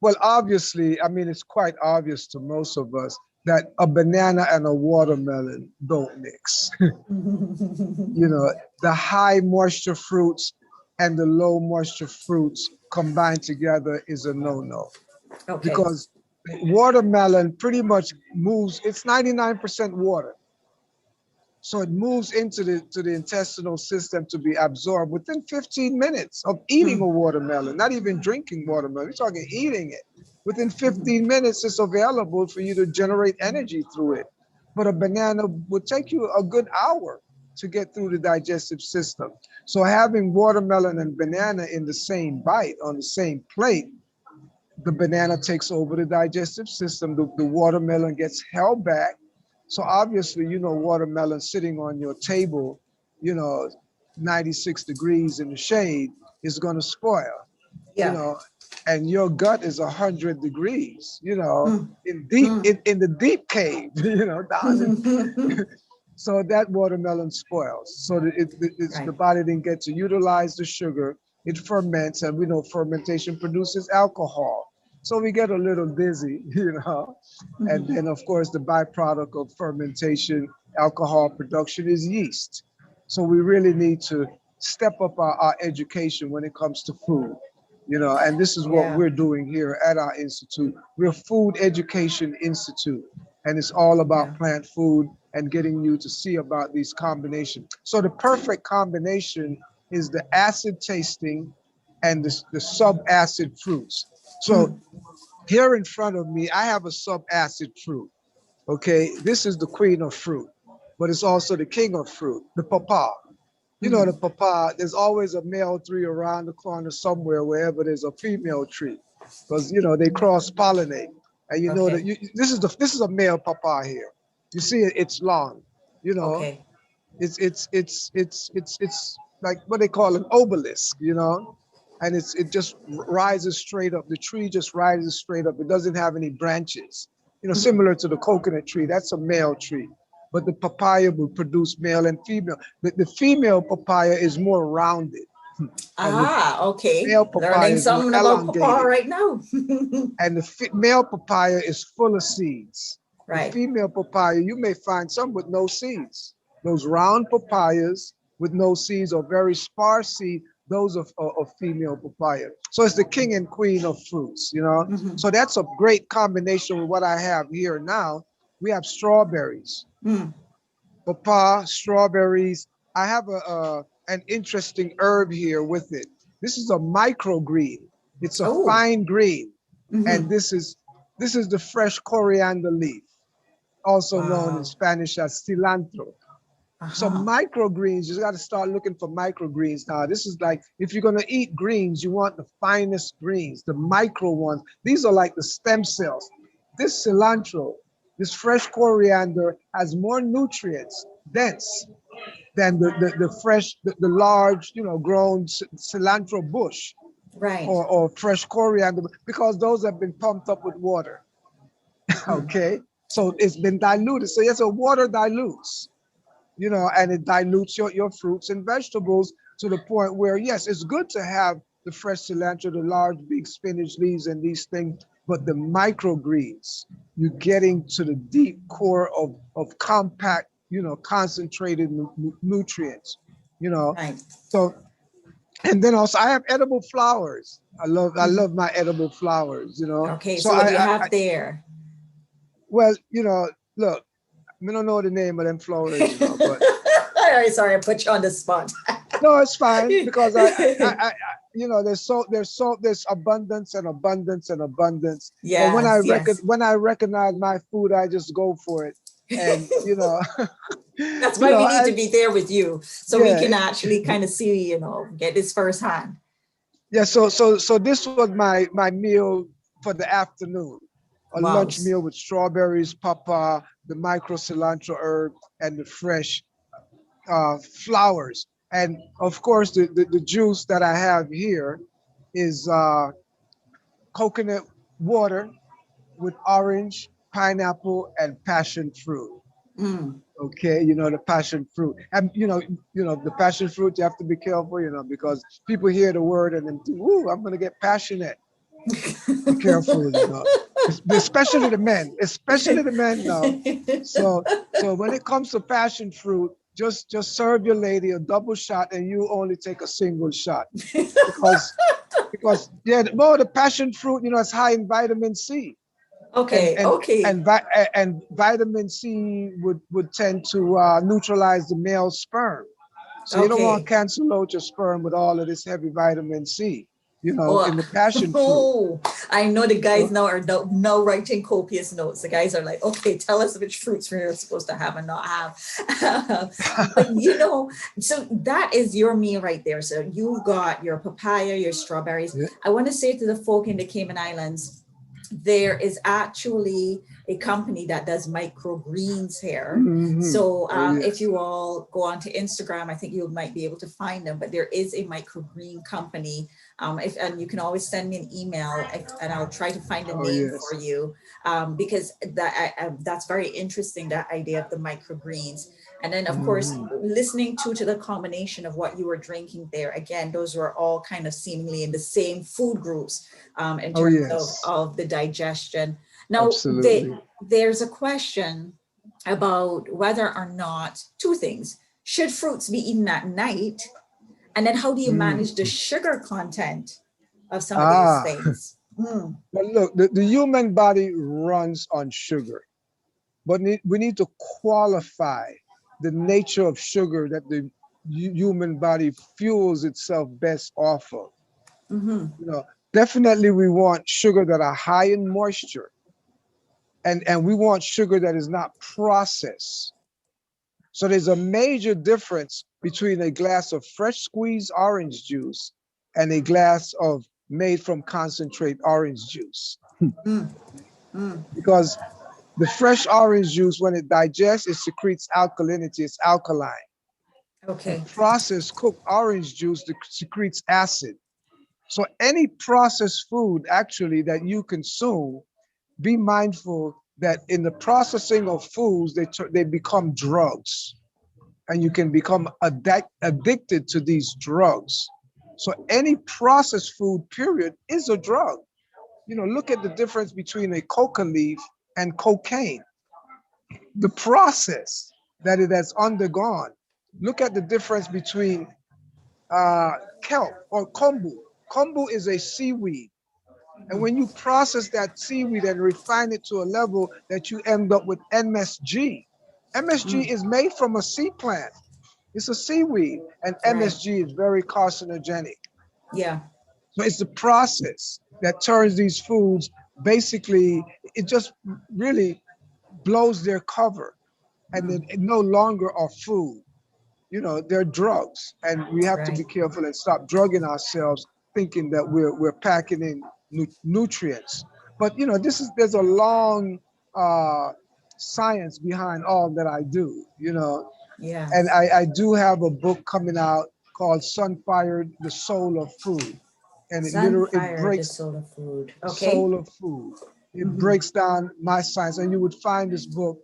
well, obviously, I mean, it's quite obvious to most of us that a banana and a watermelon don't mix. The high moisture fruits and the low moisture fruits combined together is a no-no, Okay. because watermelon pretty much moves, it's 99% water. So it moves into the intestinal system to be absorbed within 15 minutes of eating a Mm, watermelon, not even drinking watermelon. We're talking eating it. Within mhm. 15 minutes, it's available for you to generate energy through it. But a banana would take you a good hour to get through the digestive system. So having watermelon and banana in the same bite on the same plate, the banana takes over the digestive system, the watermelon gets held back. So obviously, watermelon sitting on your table, you know, 96 degrees in the shade is going to spoil, you Yeah. know, and your gut is 100 degrees, Mm, in deep, mm. in the deep cave, down in, so that watermelon spoils. So the Right. body didn't get to utilize the sugar. It ferments, and we know fermentation produces alcohol. So we get a little dizzy, And Mhm. then, of course, the byproduct of fermentation, alcohol production is yeast. So we really need to step up our education when it comes to food, and this is what Yeah. we're doing here at our institute. We're a Food Education Institute, and it's all Yeah. about plant food and getting you to see about these combinations. So the perfect combination is the acid tasting and the sub-acid fruits. So Mm, here in front of me, I have a sub-acid fruit. Okay, this is the queen of fruit, but it's also the king of fruit, the papaya. The mhm. papaya, there's always a male tree around the corner somewhere, wherever there's a female tree, because they cross pollinate. And that Okay. this is a male papaya here. You see it's long. You know, Okay. it's like what they call an obelisk. And it just rises straight up. The tree just rises straight up. It doesn't have any branches. similar to the coconut tree. That's a male tree. But the papaya will produce male and female. The female papaya is more rounded. And the Okay. male papaya Learning is more something about papaya elongated. right now. And the male papaya is full of seeds. The Right. female papaya, you may find some with no seeds. Those round papayas with no seeds or very sparse seed, those are female papaya. So it's the king and queen of fruits, So that's a great combination with what I have here now. We have strawberries, papaya, strawberries. I have an interesting herb here with it. This is a microgreen. It's a Oh. fine green. And this is the fresh coriander leaf, also known in Spanish as cilantro. So microgreens, you got to start looking for microgreens now. This is like, if you're going to eat greens, you want the finest greens, the micro ones. These are like the stem cells. This cilantro, this fresh coriander has more nutrients, dense, than the fresh, the large, grown cilantro bush. Right. Or fresh coriander, because those have been pumped up with water. Okay, so it's been diluted. So yes, so water dilutes, and it dilutes your fruits and vegetables to the point where, yes, it's good to have the fresh cilantro, the large big spinach leaves and these things, but the microgreens, you're getting to the deep core of compact, concentrated nutrients, Right. So, and then also I have edible flowers. I love my edible flowers, Okay, So so what do you have there? well, look, I don't know the name of them flowers, but Sorry, I put you on the spot. no, it's fine, because I there's abundance and abundance and abundance. But Yes. when I recognize my food, I just go for it. And That's why we need to and, be there with you, so we can actually kind of see, get this firsthand. Yeah, so this was my meal for the afternoon. A Wow. lunch meal with strawberries, papaya, the micro cilantro herb, and the fresh flowers. And of course, the juice that I have here is coconut water with orange, pineapple, and passion fruit. Okay, the passion fruit, and the passion fruit. You have to be careful, because people hear the word and then think, "Ooh, I'm gonna get passionate." Be careful, especially the men. Especially the men now. So when it comes to passion fruit, just serve your lady a double shot, and you only take a single shot, because the passion fruit, it's high in vitamin C. Okay. And vitamin C would tend to neutralize the male sperm. So you don't want to cancel out your sperm with all of this heavy vitamin C, in the passion fruit. I know the guys now are now writing copious notes. The guys are like, okay, tell us which fruits we're supposed to have and not have. But so that is your meal right there. So you've got your papaya, your strawberries. Yeah. I want to say to the folk in the Cayman Islands, there is actually a company that does microgreens here. So if you all go onto Instagram, I think you might be able to find them, but there is a microgreen company. And you can always send me an email and I'll try to find a name for you, because that's very interesting, that idea of the microgreens. And then, of course, listening to the combination of what you were drinking there, again, those were all kind of seemingly in the same food groups in terms of the digestion. Now, there's a question about whether or not, two things, should fruits be eaten at night? And then how do you manage the sugar content of some of these things? Well, look, the human body runs on sugar, but we need to qualify the nature of sugar that the human body fuels itself best off of. Definitely we want sugar that are high in moisture, and we want sugar that is not processed. So there's a major difference between a glass of fresh squeezed orange juice and a glass of made from concentrate orange juice. Because the fresh orange juice, when it digests, it secretes alkalinity, it's alkaline. Okay. Processed cooked orange juice secretes acid. So any processed food actually that you consume, be mindful that in the processing of foods, they become drugs, and you can become addicted to these drugs. So any processed food, period, is a drug. Look at the difference between a coca leaf and cocaine, the process that it has undergone. Look at the difference between uh, kelp or kombu. Kombu is a seaweed. And when you process that seaweed and refine it to a level that you end up with MSG, MSG is made from a sea plant. It's a seaweed, and Right. MSG is very carcinogenic. Yeah. So it's the process that turns these foods, basically, it just really blows their cover, and then it no longer are food. They're drugs, and we have to be Right. careful and stop drugging ourselves, thinking that we're packing in nutrients. But there's a long science behind all that I do. Yeah. And I do have a book coming out called Sunfired, the Soul of Food. And it Sunfire, the breaks soul of food. the Okay. soul of food. It breaks down my science. And you would find this book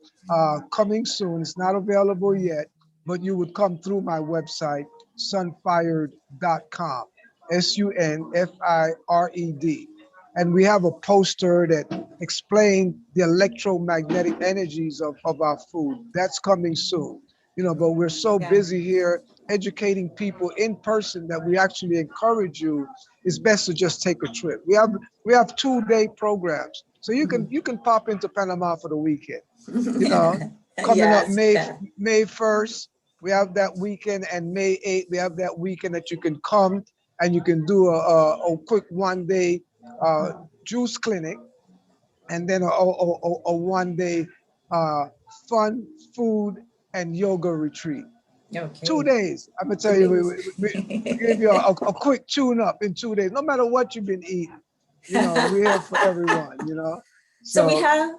coming soon. It's not available yet, but you would come through my website, sunfired.com, SUNFIRED. And we have a poster that explains the electromagnetic energies of our food. That's coming soon. But we're so Yeah. busy here educating people in person that we actually encourage you. It's best to just take a trip. We have 2-day programs, so you can pop into Panama for the weekend. You know, Coming up Yes. May Yeah. May 1st, we have that weekend, and May 8th, we have that weekend that you can come and you can do a quick 1-day juice clinic, and then a 1-day fun food and yoga retreat. Okay. 2 days. I'm gonna tell 2 you, days. we give you a quick tune up in 2 days. No matter what you've been eating, we're here for everyone. So we So have,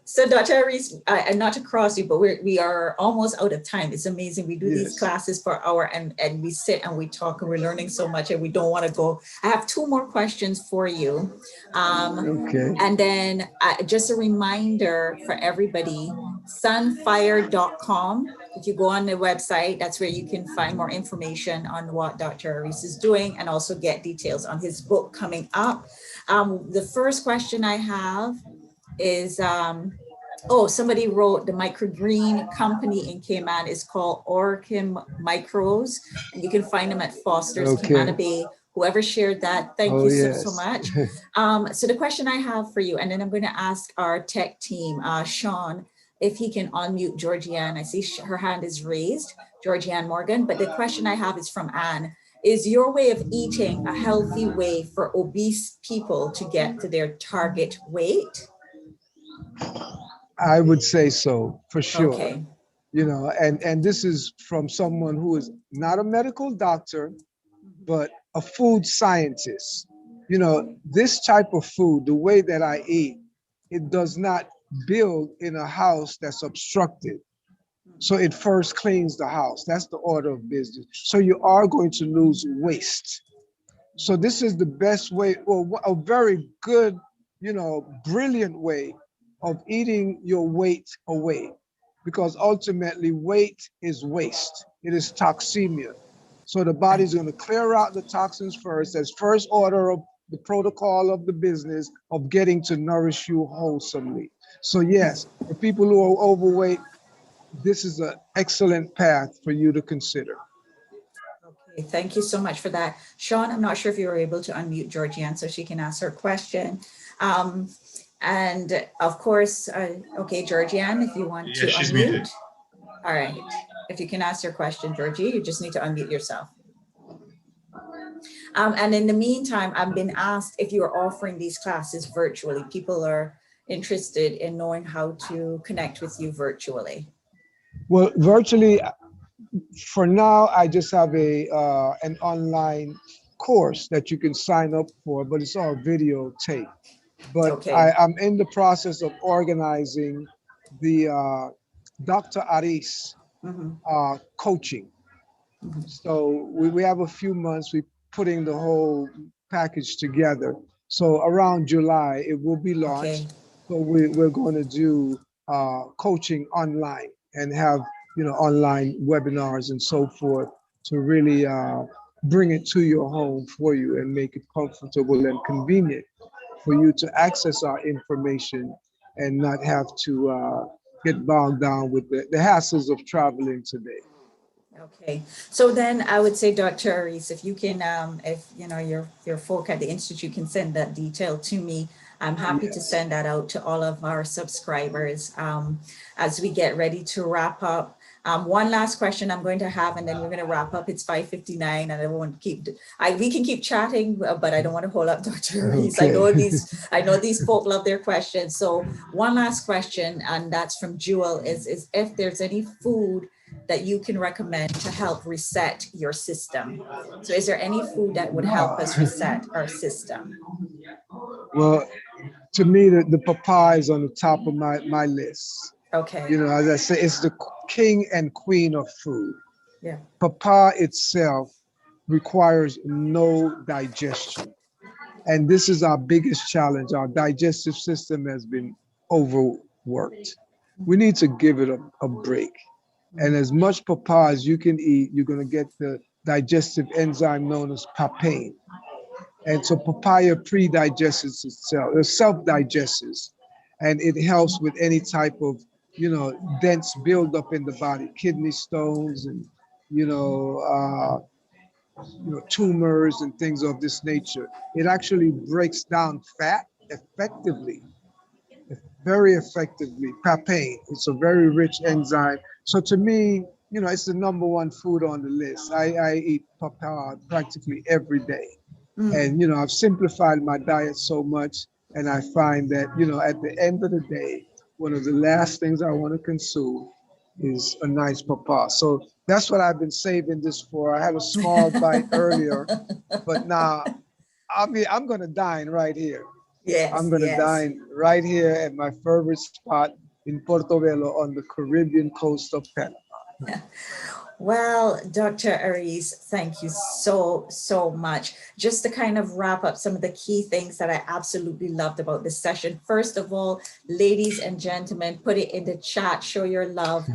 so Dr. Aris, and not to cross you, but we are almost out of time. It's amazing. We do these yes, classes for an hour, and we sit and we talk and we're learning so much, and we don't want to go. I have 2 more questions for you. okay, And then just a reminder for everybody, sunfire.com. If you go on the website, that's where you can find more information on what Dr. Aris is doing, and also get details on his book coming up. The first question I have is, somebody wrote the microgreen company in Cayman is called Orkin Micros, and you can find them at Foster's, Cayman okay. Bay. Whoever shared that, thank Oh you so yes. much. So the question I have for you, and then I'm going to ask our tech team, Sean, if he can unmute Georgianne. I see her hand is raised, Georgianne Morgan, but the question I have is from Anne. Is your way of eating a healthy way for obese people to get to their target weight? I would say so, for sure. Okay. And this is from someone who is not a medical doctor, but a food scientist. This type of food, the way that I eat, it does not build in a house that's obstructed. So it first cleans the house. That's the order of business. So you are going to lose waste. So this is the best way, or a very good, brilliant way of eating your weight away. Because ultimately weight is waste. It is toxemia. So the Right. body's going to clear out the toxins first as first order of the protocol of the business of getting to nourish you wholesomely. So yes, for people who are overweight, this is an excellent path for you to consider. Okay, thank you so much for that. Sean, I'm not sure if you were able to unmute Georgianne so she can ask her question. And of course, okay, Georgianne, if you want to She's unmute. muted. All right, if you can ask your question, Georgie, you just need to unmute yourself. And in the meantime, I've been asked if you're offering these classes virtually. People are interested in knowing how to connect with you virtually. Well, virtually, for now, I just have an online course that you can sign up for, but it's all videotape. But Okay. I'm in the process of organizing the Dr. Aris coaching. So we have a few months, we're putting the whole package together. So around July, it will be Okay. launched. So we're going to do coaching online and have, online webinars and so forth to really bring it to your home for you and make it comfortable and convenient for you to access our information and not have to get bogged down with the hassles of traveling today. Okay, so then I would say, Dr. Aris, if you can, if you know your folk at the institute can send that detail to me, I'm happy to Yes. send that out to all of our subscribers as we get ready to wrap up. One last question I'm going to have, and then we're going to wrap up. It's 5:59, and I won't keep. We can keep chatting, but I don't want to hold up Dr. Aris. Okay. I know these folk love their questions. So one last question, and that's from Jewel: is if there's any food that you can recommend to help reset your system. So is there any food that would help us reset our system? Well, to me, the papaya is on the top of my list. Okay. As I say, it's the king and queen of food. Yeah. Papaya itself requires no digestion. And this is our biggest challenge. Our digestive system has been overworked. We need to give it a break. And as much papaya as you can eat, you're going to get the digestive enzyme known as papain. And so papaya pre-digests itself, it self-digests, and it helps with any type of, dense buildup in the body, kidney stones and, tumors and things of this nature. It actually breaks down fat effectively, very effectively. Papain, it's a very rich enzyme. So to me, it's the number one food on the list. I eat papaya practically every day. And, I've simplified my diet so much. And I find that, at the end of the day, one of the last things I want to consume is a nice papaya. So that's what I've been saving this for. I had a small bite earlier, but now I'm going to dine right here. Yes, I'm going to dine right here at my favorite spot in Portobello on the Caribbean coast of Panama. Well, Dr. Aris, thank you so much. Just to kind of wrap up some of the key things that I absolutely loved about this session. First of all, ladies and gentlemen, put it in the chat, show your love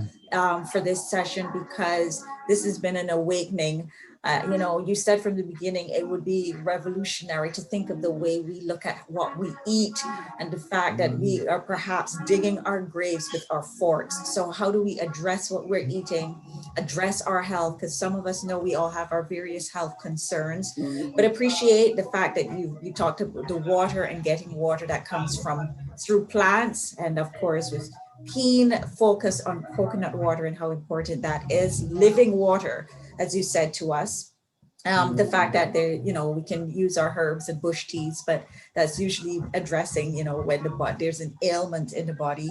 for this session, because this has been an awakening. You said from the beginning, it would be revolutionary to think of the way we look at what we eat and the fact that we are perhaps digging our graves with our forks. So how do we address what we're eating, address our health? Because some of us know we all have our various health concerns, but appreciate the fact that you talked about the water and getting water that comes from through plants, and of course with keen focus on coconut water and how important that is, living water, as you said to us. The fact that we can use our herbs and bush teas, but that's usually addressing, when there's an ailment in the body.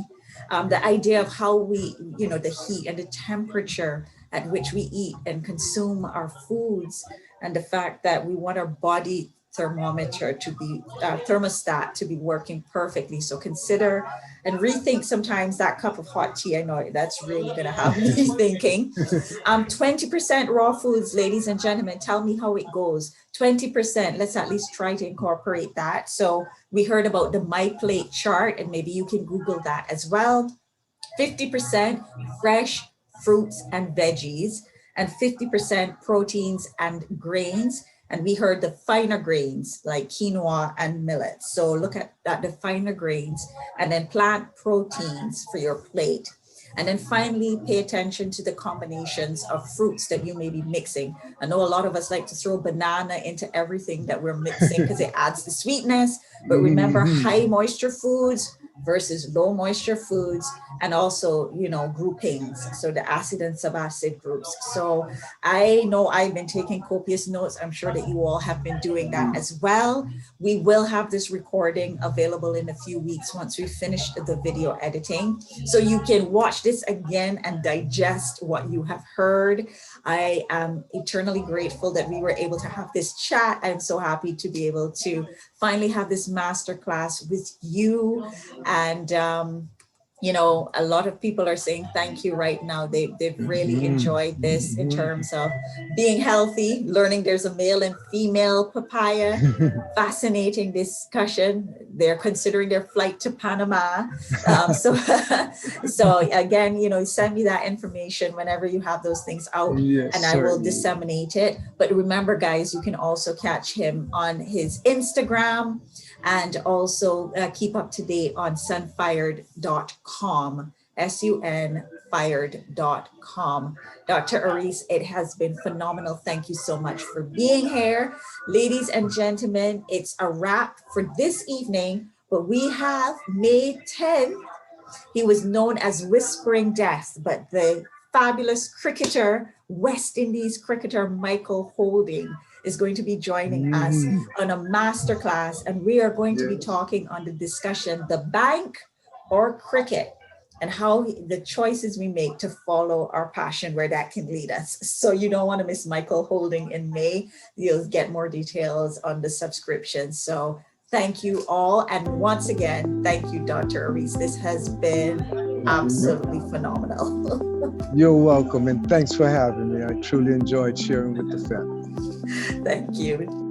The idea of how we, the heat and the temperature at which we eat and consume our foods, and the fact that we want our body thermostat to be working perfectly. So consider and rethink sometimes that cup of hot tea. I know that's really going to have me thinking. 20% raw foods, ladies and gentlemen, tell me how it goes. 20%, let's at least try to incorporate that. So we heard about the MyPlate Chart, and maybe you can Google that as well. 50% fresh fruits and veggies, and 50% proteins and grains. And we heard the finer grains like quinoa and millet. So look at the finer grains, and then plant proteins for your plate. And then finally, pay attention to the combinations of fruits that you may be mixing. I know a lot of us like to throw banana into everything that we're mixing because it adds the sweetness. But remember, high moisture foods versus low moisture foods, and also, groupings. So the acid and subacid groups. So I know I've been taking copious notes. I'm sure that you all have been doing that as well. We will have this recording available in a few weeks once we finish the video editing. So you can watch this again and digest what you have heard. I am eternally grateful that we were able to have this chat. I'm so happy to be able to finally have this masterclass with you. And you know, a lot of people are saying thank you right now. They've really enjoyed this in terms of being healthy, learning there's a male and female papaya. Fascinating discussion. They're considering their flight to Panama. So, so again, you know, send me that information whenever you have those things out, Yes, and I will certainly. disseminate it. But remember, guys, you can also catch him on his Instagram, and also keep up to date on sunfired.com, sunfired.com. Dr. Aris, it has been phenomenal. Thank you so much for being here. Ladies and gentlemen, it's a wrap for this evening, but we have May 10th. He was known as Whispering Death, but the fabulous cricketer, West Indies cricketer Michael Holding is going to be joining us on a masterclass, and we are going to be talking on the discussion, the bank or cricket, and how the choices we make to follow our passion, where that can lead us. So you don't want to miss Michael Holding in May. You'll get more details on the subscription. So thank you all. And once again, thank you, Dr. Aris. This has been absolutely phenomenal. You're welcome, and thanks for having me. I truly enjoyed sharing with the family. Thank you.